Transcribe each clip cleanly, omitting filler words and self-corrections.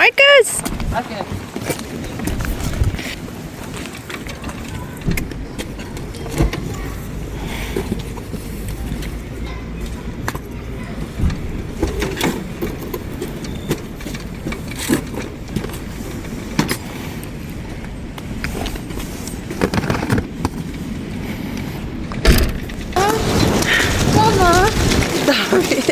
Marcus! Okay. Mama! Damit!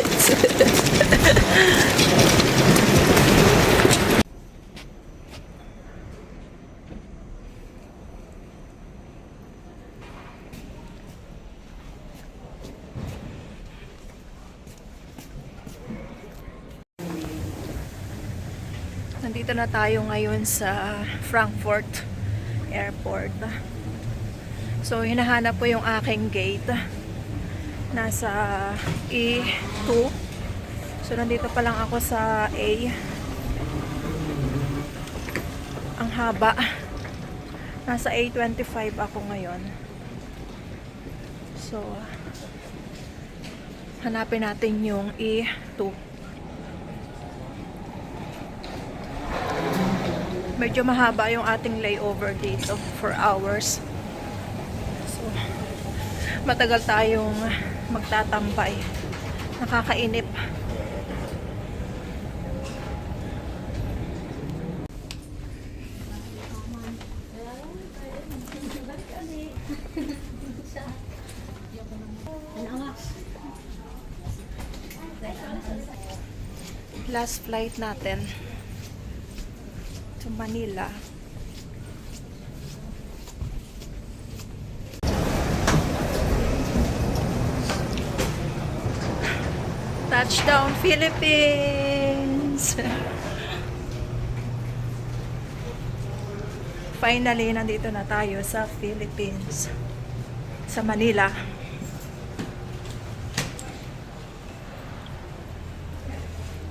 Nandito na tayo ngayon sa Frankfurt Airport. So, hinahanap ko yung aking gate. Nasa E2. So, nandito pa lang ako sa A. Ang haba. Nasa A25 ako ngayon. So, hanapin natin yung E2. Medyo mahaba yung ating layover dito, 4 hours. So, matagal tayong magtatambay. Nakakainip. Last flight natin to Manila. Touchdown Philippines! Finally, nandito na tayo sa Philippines. Sa Manila.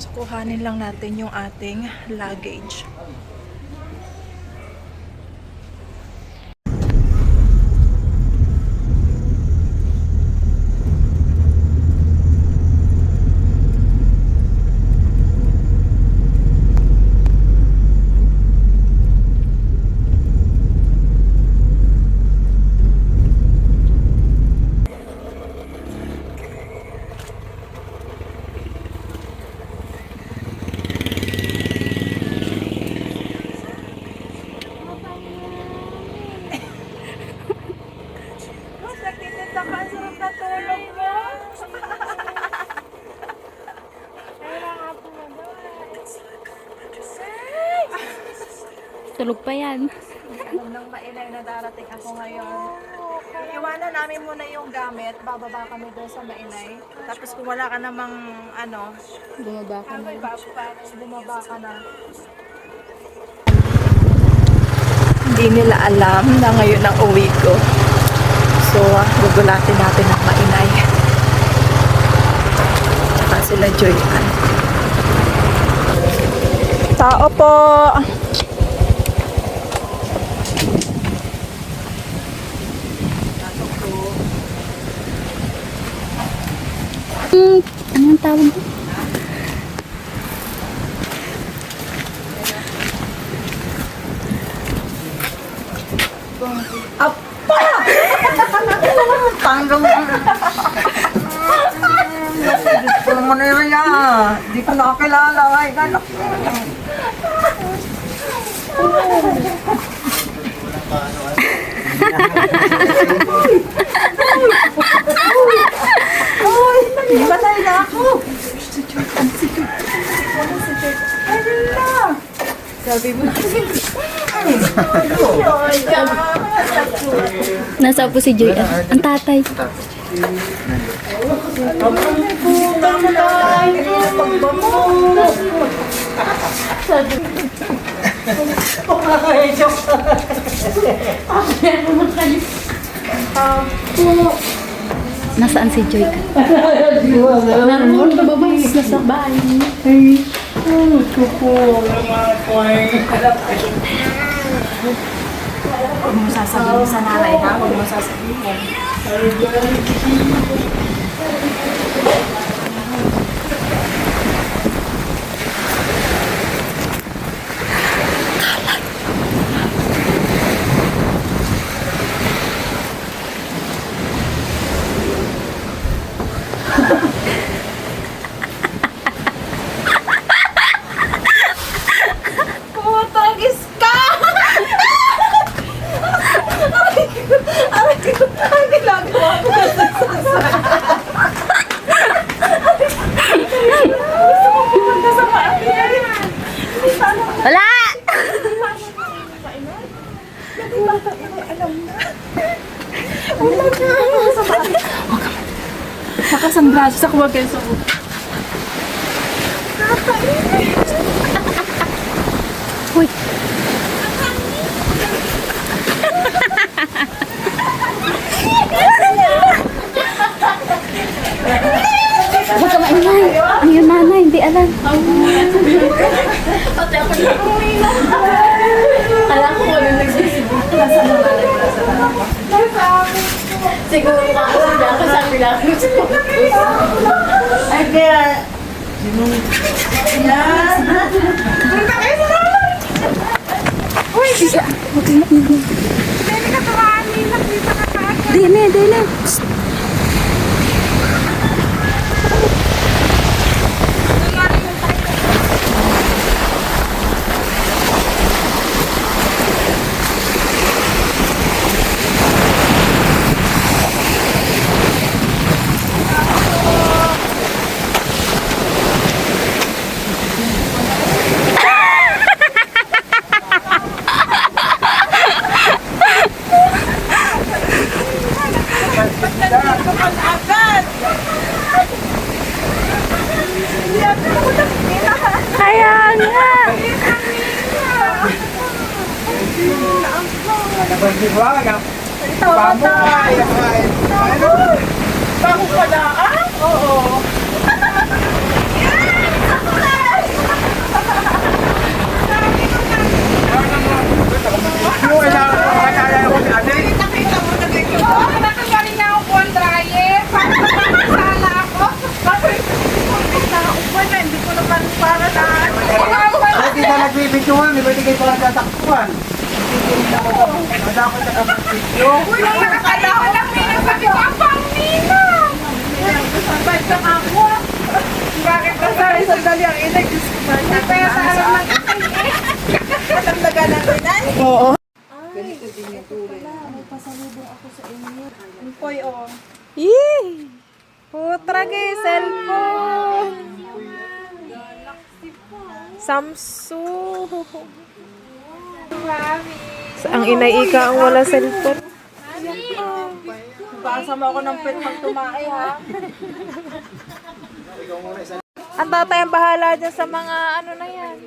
So, kuhanin lang natin yung ating luggage. Tulog pa yan. Nang mailay na darating ako ngayon. Iwanan namin muna yung gamit. Bababa kami doon sa Mainay. Tapos kung wala ka namang Bumaba ka na. bumaba ka na. Hindi nila alam na ngayon ang uwi ko. So, gugulatin natin ang Mainay. Saka sila Joyan. Tao po! Anong tawag ko? Apa! Tanggang mo. Gusto mo na yun yan. Di ko nakakilala. Ay, ganak. Ay, patay na ako! Sabi mo. Nasa po si Joy. Ang tatay. Nasaan si Joy? Naroon sa baba. Nasa bahay. Huwag mo sasabihin sa nanay ha? Huwag mo sasabihin. Wala! Nakasandrasis ako wag kayo sa Uy! Huwag ka maingay. Ang yun nanay, hindi alam. Alam ko kung ano nagsisibig. Siguro makakasal na ako sa bilang. Ay, kaya... Dili, dili. Kaya nga. Bago pala, ah? Oo. Nakita mo na ganyan. Nakagaling na ako buwan dryer. Sana ako. Bakit? Hindi ko naman para na. Hindi na nagbibidyohan, di ba di kayo pala tatakbuhan? Madakot na kapag-video. Uy, nakakala ko lang may nagsabi ko ang pangmina. Basta ako. Bakit ba sa dali ang inay? Hindi pa yung sa alam ng akin eh. Matanda na rin. Oo. Poy, oh. Yee! Putrage, cellphone! Samsung! Ang inay-ika ang wala cellphone. Kasama ako ng pet pag tumae, ha? Ang tatay ang bahala dyan sa mga ano na yan.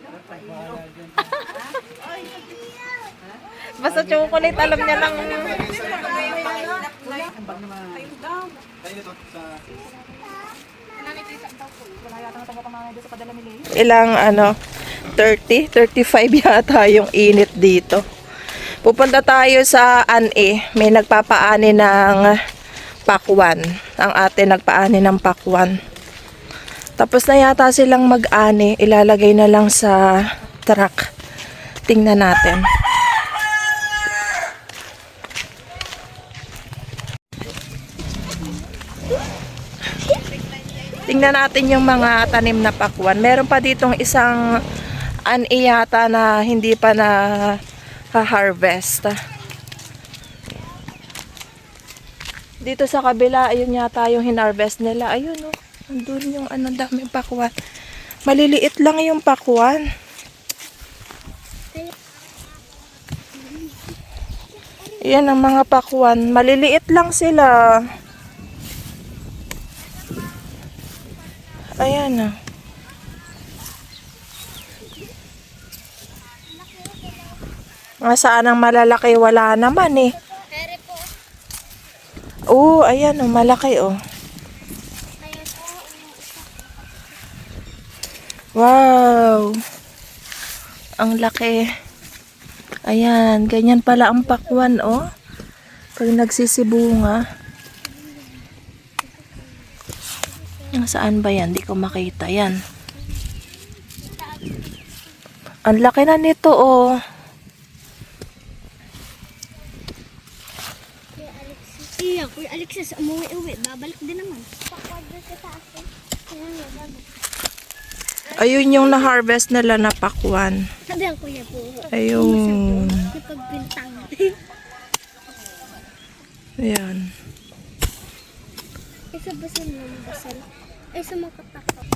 Basta chocolate, alam niya lang. Ilang 30, 35 yata yung init dito. Pupunta tayo sa Ane. May nagpapaani ng pakwan. Ang ate nagpaani ng pakwan. Tapos na yata silang mag-ani. Ilalagay na lang sa truck. Tingnan natin. Tingnan natin yung mga tanim na pakwan. Meron pa ditong isang ani yata na hindi pa na ha-harvest. Dito sa kabila, ayun yata yung hinarvest nila. Ayun oh, andun yung daming pakwan. Maliliit lang yung pakwan. Yan ang mga pakwan. Maliliit lang sila. Ayan ah. Saan ang malalaki? Wala naman eh. Oo, ayan oh, malaki oh. Wow! Ang laki. Ayan, ganyan pala ang pakwan oh. Pag nagsisibunga. Saan ba yan? Di ko makita yan. Ang laki na nito oh. Iya, Kuya Alexis, umuwi-uwi. Babalik din naman. Ayun yung na-harvest nila na pakwan. Sabi ang kuya po. Ayun. Pagbintang. Ayan. Isa basal mo basal. Ay, sa makatakot.